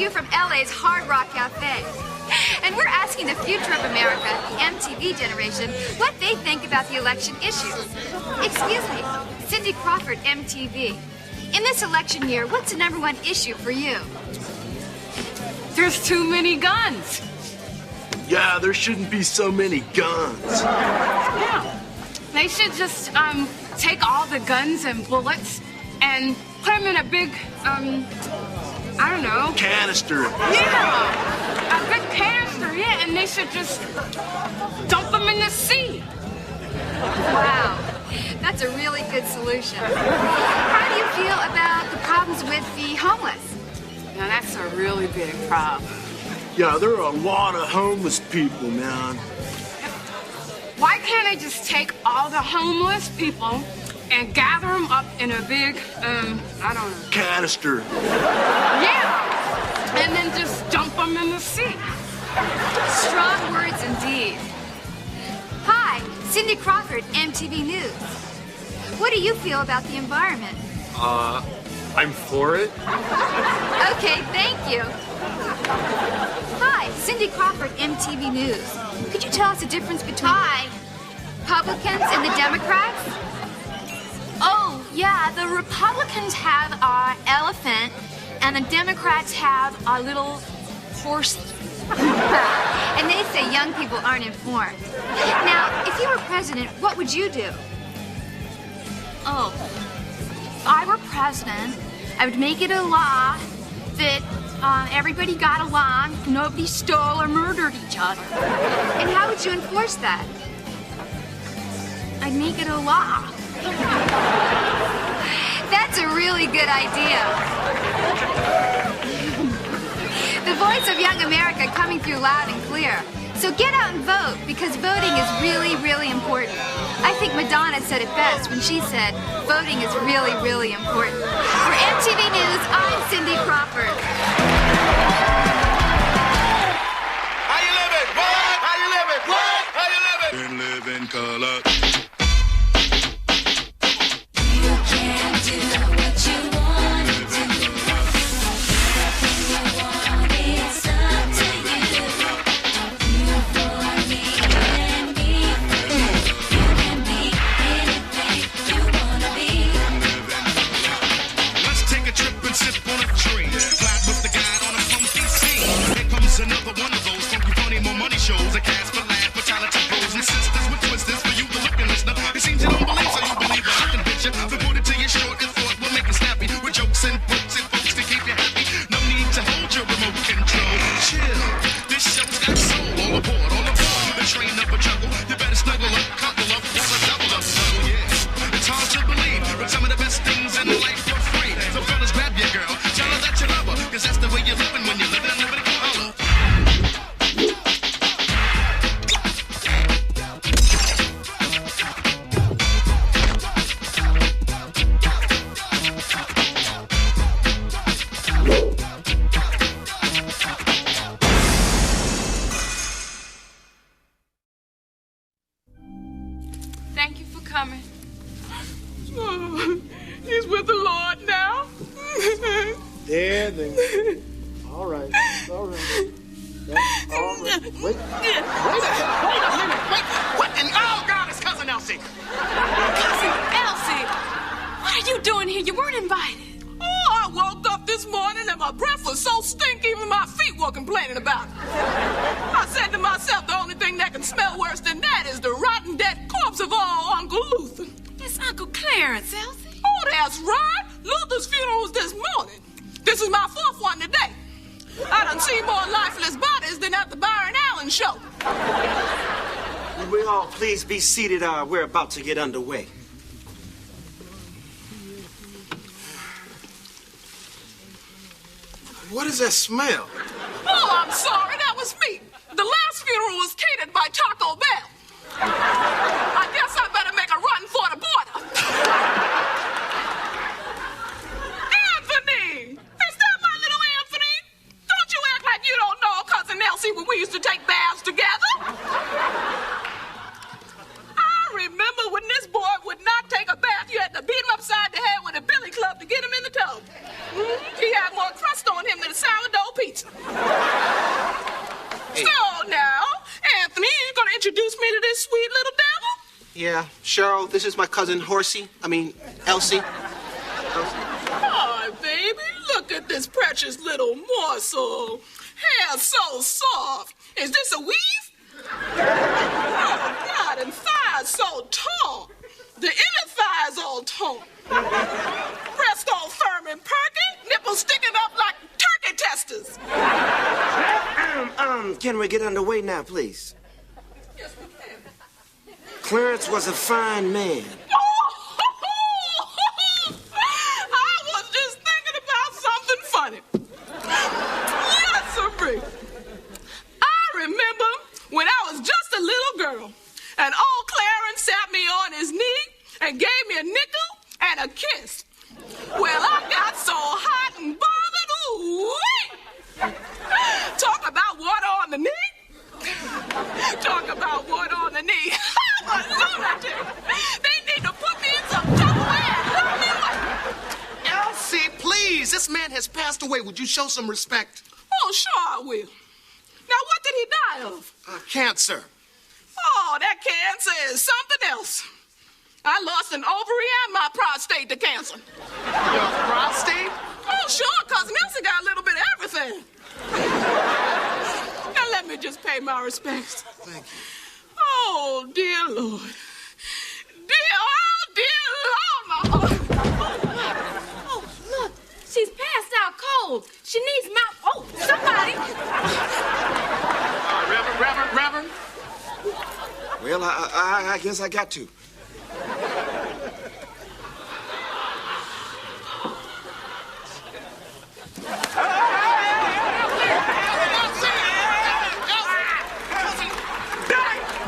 you from LA's Hard Rock Cafe. And we're asking the future of America, the MTV generation, what they think about the election issues. Excuse me, Cindy Crawford, MTV. In this election year, what's the #1 issue for you? There's too many guns. Yeah, there shouldn't be so many guns. Yeah. They should just, take all the guns and bullets and put them in a big, I don't know. Canister. Yeah, a big canister, yeah, and they should just dump them in the sea. Wow, that's a really good solution. How do you feel about the problems with the homeless? Now, that's a really big problem. Yeah, there are a lot of homeless people, man. Why can't they just take all the homeless people and gather them up in a big, I don't know. Canister. Yeah, and then just dump them in the sea. Strong words indeed. Hi, Cindy Crawford, MTV News. What do you feel about the environment? I'm for it. Okay, thank you. Hi, Cindy Crawford, MTV News. Could you tell us the difference between Republicans and the Democrats? Oh, yeah, the Republicans have our elephant, and the Democrats have our little horse. And they say young people aren't informed. Now, if you were president, what would you do? Oh, if I were president, I would make it a law that everybody got along, nobody stole or murdered each other. And how would you enforce that? I'd make it a law. That's a really good idea. The voice of young America coming through loud and clear. So get out and vote, because voting is really, really important. I think Madonna said it best when she said, voting is really, really important. For MTV News, I'm Cindy Crawford. How you living? What? How you living? What? How you living? And live in color. You can do what you want to do. Everything you want is up to you. You for me and me for you. You can be anything you wanna be. Let's take a trip and sip on a tree. Fly with the guide on a funky scene. Here comes another one of those funky, funny, more money shows. A cast for laugh, for talented bros and sisters with twisters for you to look and listen. It seems you don't believe, so you believe I can bitch it. So put it to your short and thought we'll make it snappy. With jokes and folks to keep you happy. No need to hold your remote control. Chill, this show's got soul. All aboard, the train up a juggle. You better snuggle up, couple up, or a double up. So yeah, it's hard to believe, but some of the best things in life are free. So fellas, grab your girl, tell her that you love her, 'cause that's the way you're living when you're living in liberty color. Thank you for coming. Oh, he's with the Lord now. There. All right. That's all right. Wait a minute. What in oh God is Cousin Elsie? Cousin Elsie, what are you doing here? You weren't invited. Oh, I woke up this morning and my breath was so stinky even my feet were complaining about it. I said to myself, the only thing that can smell worse than that is the rotten dead corpse of old Uncle Luther. It's Uncle Clarence, Elsie. Oh, that's right. Luther's funeral was this morning. This is my 4th one today. I done seen more lifeless bodies than at the Byron Allen show. Will we all please be seated? We're about to get underway. What is that smell? Oh, I'm sorry, that was me. The last funeral was catered by Taco Bell. I guess I better make a run for the border. Anthony! Is that my little Anthony? Don't you act like you don't know Cousin Elsie when we used to take baths together. I remember when this boy would not take a bath, you had to beat him upside the head with a billy club to get him in the tub. He had more crust on him than a sourdough pizza. Yeah, Cheryl, this is my cousin Elsie. Oh, baby, look at this precious little morsel. Hair so soft. Is this a weave? Oh, God, and thighs so tall. The inner thighs all torn. Breast all firm and perky. Nipples sticking up like turkey testers. Can we get underway now, please? Yes, we can. Clarence was a fine man. I was just thinking about something funny. Yes, sir. I remember when I was just a little girl, and old Clarence sat me on his knee and gave me a nickel and a kiss. Well, I got so hot and bothered. Ooh-wee. Talk about water on the knee. Talk about water on the knee. I'm a lunatic. They need to put me in some Tupperware and lock me away. Elsie, please. This man has passed away. Would you show some respect? Oh, sure I will. Now, what did he die of? Cancer. Oh, that cancer is something else. I lost an ovary and my prostate to cancer. Your prostate? Oh, sure, Cousin Elsie got a little bit of everything. Now, let me just pay my respects. Thank you. Oh, dear Lord. Dear Lord. Oh, look, she's passed out cold. She needs mouth. Oh, somebody. Reverend? Well, I guess I got to.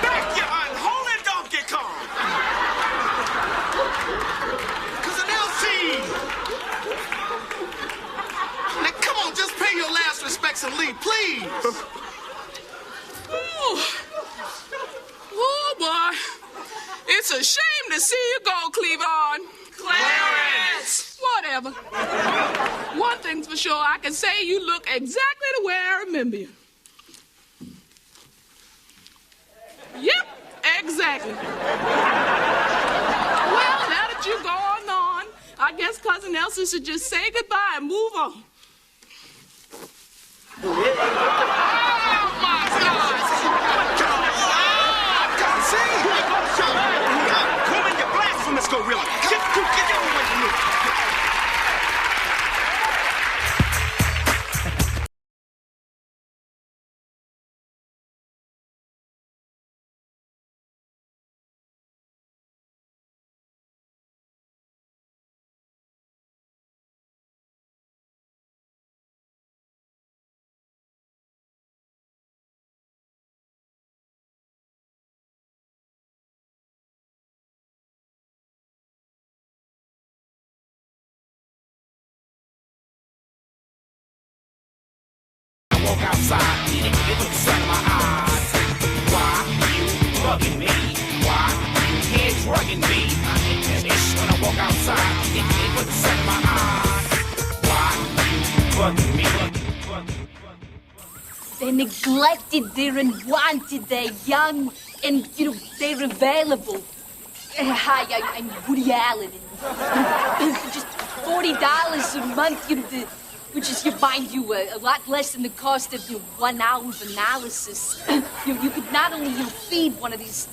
Back, you unholy Donkey Kong! Cousin Elsie! Now, come on, just pay your last respects and leave, please. Oh, boy. It's a shame to see you go, Cleavon. Clarence! Whatever. One thing's for sure, I can say you look exactly the way I remember you. Yep, exactly. Well, now that you're going on, I guess Cousin Elsie should just say goodbye and move on. Woman, you blasphemous gorilla. Get your away from me. Walk outside, eat it with the sun in my eyes. Why you bugging me? Why you here drugging me? I hit that ish when I walk outside, eat it with the sun in my eyes. Why you bugging me? They're neglected, they're unwanted, they're young, and, they're available. Hi, I'm Woody Allen, and for just $40 a month, which is, mind you, a lot less than the cost of 1 hour of analysis. You could not only feed one of these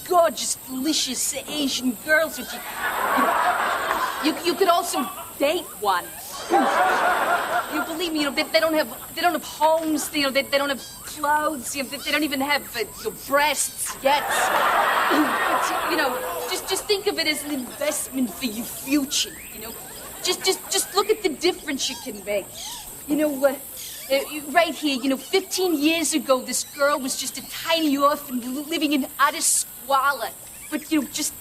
gorgeous, delicious Asian girls, but you could also date one. You believe me? They don't have homes. They don't have clothes. They don't even have breasts yet. But, just think of it as an investment for your future. Just look at the difference you can make. Right here, 15 years ago, this girl was just a tiny orphan living in utter squalor. But, just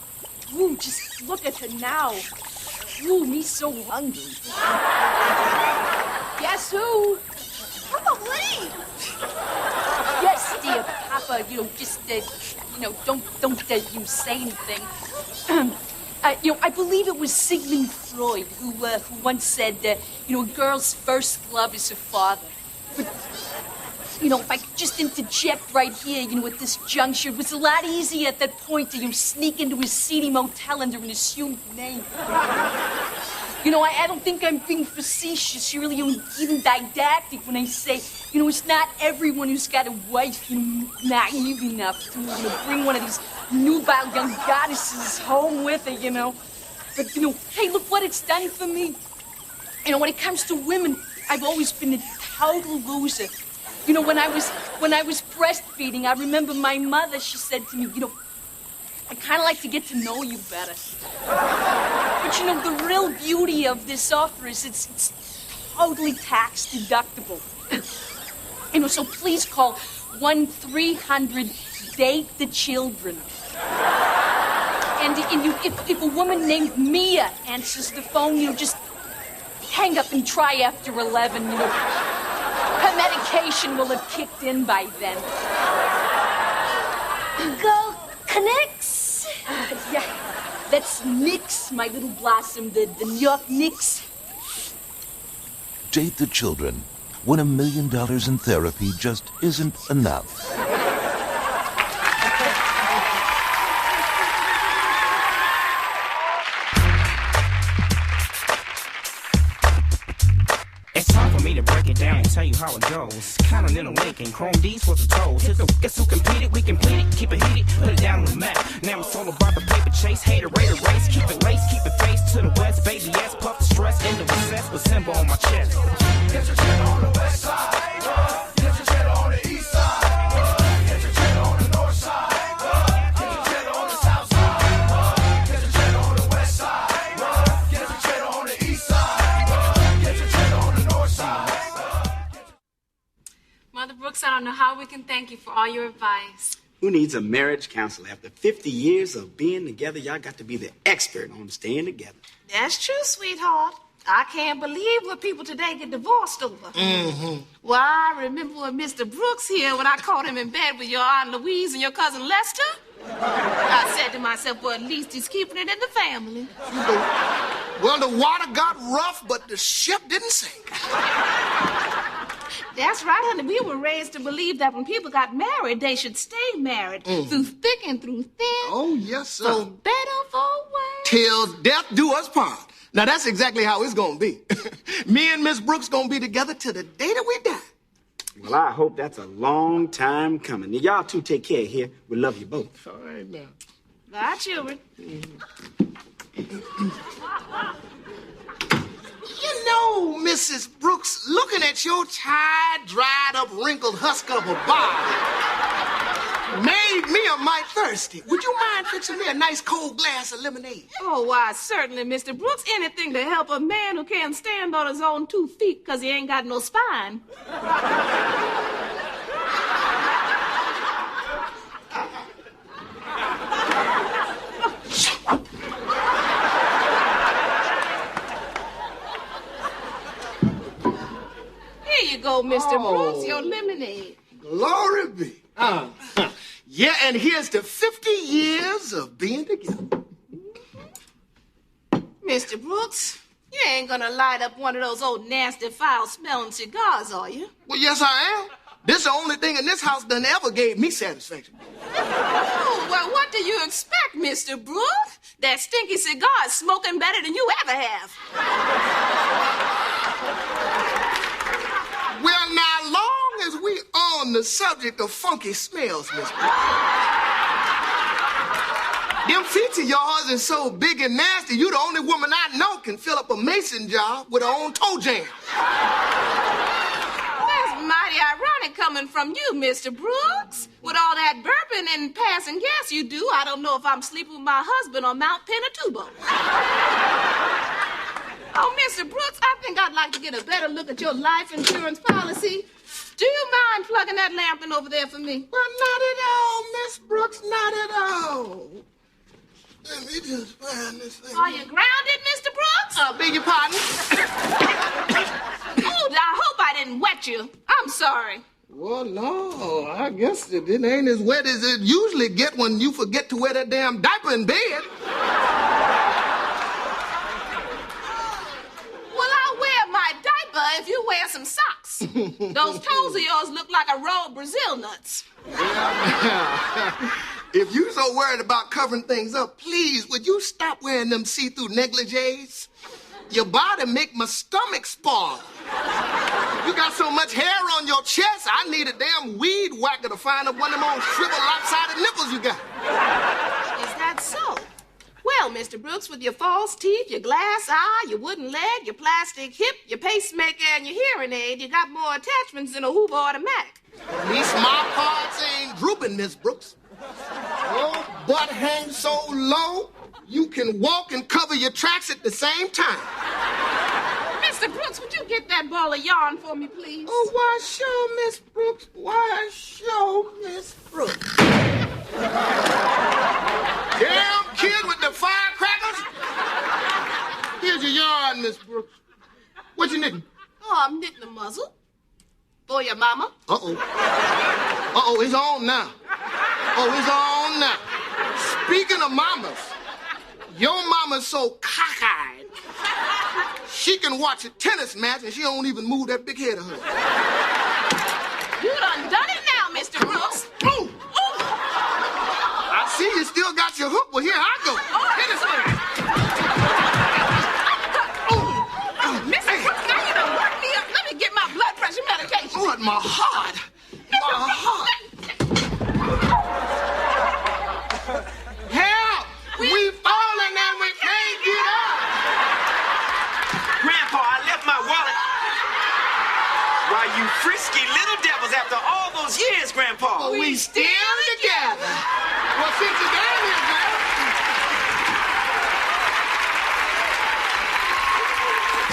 look at her now. Ooh, me so hungry. Guess who? Papa, wait! Yes, dear Papa, don't say anything. I believe it was Sigmund Freud who once said that, a girl's first love is her father. if I could just interject right here, at this juncture, it was a lot easier at that point to, sneak into his seedy motel under an assumed name. I don't think I'm being facetious, really, even didactic when I say, it's not everyone who's got a wife, naive enough to, bring one of these nubile young goddesses home with her, But, hey, look what it's done for me. When it comes to women, I've always been a total loser. When I was breastfeeding, I remember my mother, she said to me, I'd kind of like to get to know you better. But, the real beauty of this offer is it's totally tax deductible. So please call 1-300-DATE the children. And if a woman named Mia answers the phone, just hang up and try after 11, Her medication will have kicked in by then. Go Connects. Yeah, that's Knicks, my little blossom, the New York Knicks. Date the children when $1 million in therapy just isn't enough. It's time for me to break it down and tell you how it goes. Continental Lincoln, Chrome D's for the toes. Guess who competed? We complete it, keep it heated, put it down on the map. Now it's all about the paper chase, hater, raider race. Keep it lace, keep it face to the west. Baby S, puff the stress, into recess with symbol on my chest. Get your cheddar on the west side. Get your cheddar on the east side. Get your cheddar on the north side. Get your cheddar on the south side. Get your cheddar on the west side. Get your cheddar on the east side. Get your cheddar on the north side. Mother Brooks, I don't know how we can thank you for all your advice. Who needs a marriage counselor? After 50 years of being together, y'all got to be the expert on staying together. That's true, sweetheart. I can't believe what people today get divorced over. Well, I remember when Mr. Brooks here, when I caught him in bed with your Aunt Louise and your cousin Lester. I said to myself, well, at least he's keeping it in the family. Well, the water got rough, but the ship didn't sink. That's right, honey. We were raised to believe that when people got married, they should stay married through thick and through thin. Oh, yes, sir. For better, for worse. Till death do us part. Now, that's exactly how it's gonna be. Me and Miss Brooks gonna be together till the day that we die. Well, I hope that's a long time coming. Now, y'all two take care here. We love you both. All right, now. Bye, children. You know, Mrs. Brooks, looking at your tired, dried up, wrinkled husk of a body made me a mite thirsty. Would you mind fixing me a nice cold glass of lemonade? Oh, why, certainly, Mr. Brooks. Anything to help a man who can't stand on his own 2 feet because he ain't got no spine. Here you go, Mr. Brooks, your lemonade. Glory be. Yeah, and here's to 50 years of being together. Mr. Brooks, you ain't gonna light up one of those old nasty foul-smelling cigars, are you? Well, yes, I am. This is the only thing in this house that ever gave me satisfaction. Oh, well, what do you expect, Mr. Brooks? That stinky cigar is smoking better than you ever have. Well, now, long as we on the subject of funky smells, Miss Brooks. Them feet of yours is so big and nasty, you the only woman I know can fill up a mason jar with her own toe jam. That's mighty ironic coming from you, Mr. Brooks. With all that burping and passing gas you do, I don't know if I'm sleeping with my husband on Mount Pinatubo. Oh, Mr. Brooks, I think I'd like to get a better look at your life insurance policy. Do you mind plugging that lamp in over there for me? Well, not at all, Miss Brooks, not at all. Let me just find this thing. Are you grounded, Mr. Brooks? Beg your pardon? Oh, I hope I didn't wet you. I'm sorry. Well, no, I guess it ain't as wet as it usually get when you forget to wear that damn diaper in bed. Well, I'll wear my diaper if you wear some socks. Brooks. Those toes of yours look like a row of Brazil nuts. If you so worried about covering things up, please, would you stop wearing them see-through negligees? Your body make my stomach spoil. You got so much hair on your chest, I need a damn weed whacker to find up one of them old shriveled lopsided nipples you got. Is that so? Well, Mr. Brooks, with your false teeth, your glass eye, your wooden leg, your plastic hip, your pacemaker, and your hearing aid, you got more attachments than a Hoover automatic. At least my parts ain't drooping, Miss Brooks. Your butt hangs so low, you can walk and cover your tracks at the same time. Mr. Brooks, would you get that ball of yarn for me, please? Oh, why, sure, Miss Brooks. Why, sure, Miss Brooks. Damn kid with the firecrackers. Here's your yarn, Miss Brooks. What you knitting? Oh, I'm knitting a muzzle. For your mama. Uh-oh. Uh-oh, it's on now. Oh, it's on now. Speaking of mamas, your mama's so cockeyed, she can watch a tennis match and she don't even move that big head of hers. You done it now, Mr. Brooks. Ooh. I see you still got your hook. Well, here I go. Hit this thing. Mr. Brooks, now you done worked me up. Let me get my blood pressure medication. Oh, my heart. My heart. Help! We've fallen and we can't get up. Grandpa, I left my wallet. Why, you frisky little devils, after all those years, Grandpa. We still together. Well, since you're down here, man.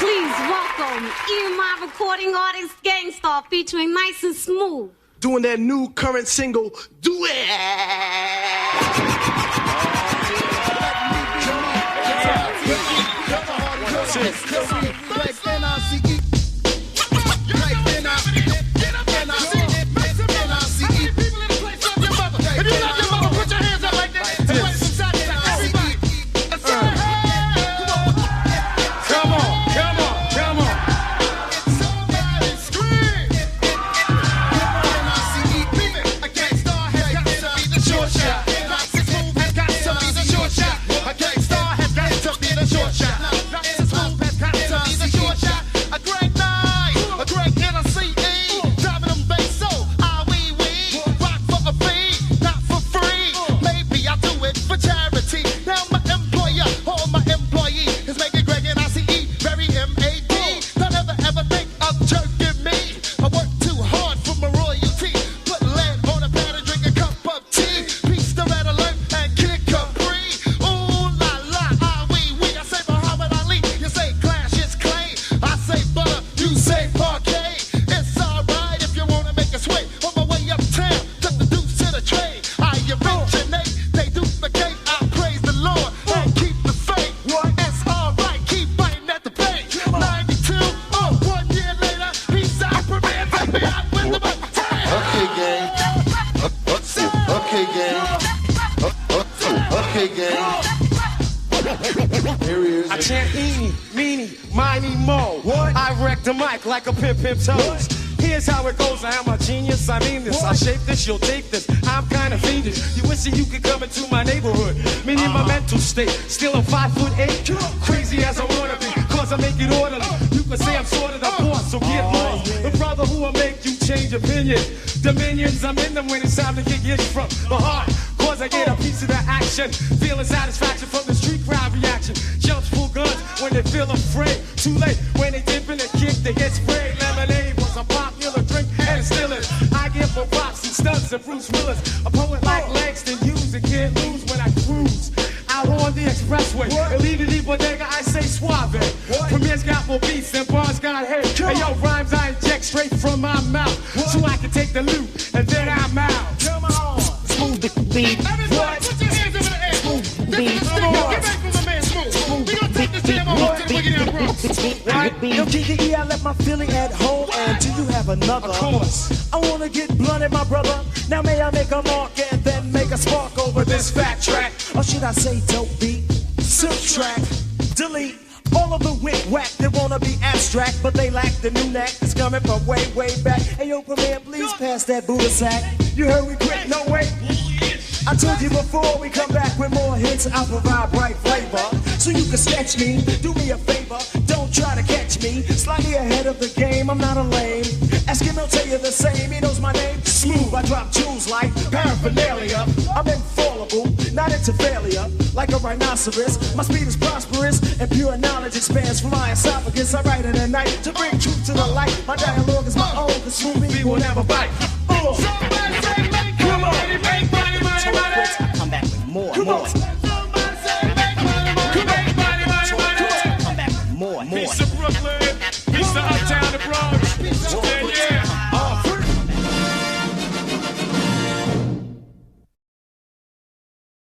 Please welcome EMI recording artist Gangstar featuring Nice and Smooth. Doing that new current single, Do It. I chant eeny, meeny, miny, mo. What? I wreck the mic like a pimp toes. Here's how it goes. I am a genius. I mean this. I shape this. You'll take this. I'm kind of fiendish. You wish that you could come into my neighborhood. Meaning my mental state. Still a 5'8". Crazy as I wanna be. Cause I make it orderly. You can say I'm sort of the boss. So get lost. The brother who will make you change opinion. Dominions, I'm in them when it's time to kick it from the heart. Cause I get a piece of the action. Feeling satisfaction from the street crowd reaction. Jumps full guns when they feel afraid. Too late when they dip in the kick, they get sprayed. Lemonade was a popular drink and it still is. I give for props and stunts and Bruce Willis. A poet like Langston Hughes and can't lose when I cruise out on the expressway. Illegally bodega, I say suave. Premier's got more beats than bars got hate. Hey yo, rhymes I inject straight from my mouth. So I can take the loot and then I'm out. Come on. Smooth the beat. Everybody put your hands in the air. Smooth the beat. Get back from the man Smooth. We gonna take this jam on to the Wicked Down Bronx. Right? Yo, GDE, I left my feeling at home. And do you have another? Of course. I wanna get blunted, my brother. Now may I make a mark and then make a spark over this fat track? Or should I say dope beat? Subtract, delete. All of the wick-whack, they wanna be abstract, but they lack the new knack that's coming from way, way back. Hey, yo, Premier, please pass that Buddha sack. You heard we quit, no wait. I told you before, we come back with more hits. I'll provide bright flavor, so you can sketch me. Do me a favor, don't try to catch me. Slightly ahead of the game, I'm not a lame. Ask him, he'll tell you the same. He knows my name. Smooth, I drop jewels like paraphernalia. I'm infallible, not into failure. Like a rhinoceros, my speed is prosperous, and pure knowledge expands from my esophagus. I write in the night to bring truth to the light. My dialogue is my own, cause smooth me will never bite. Somebody say, make come on, make money, money, money. I come back with more.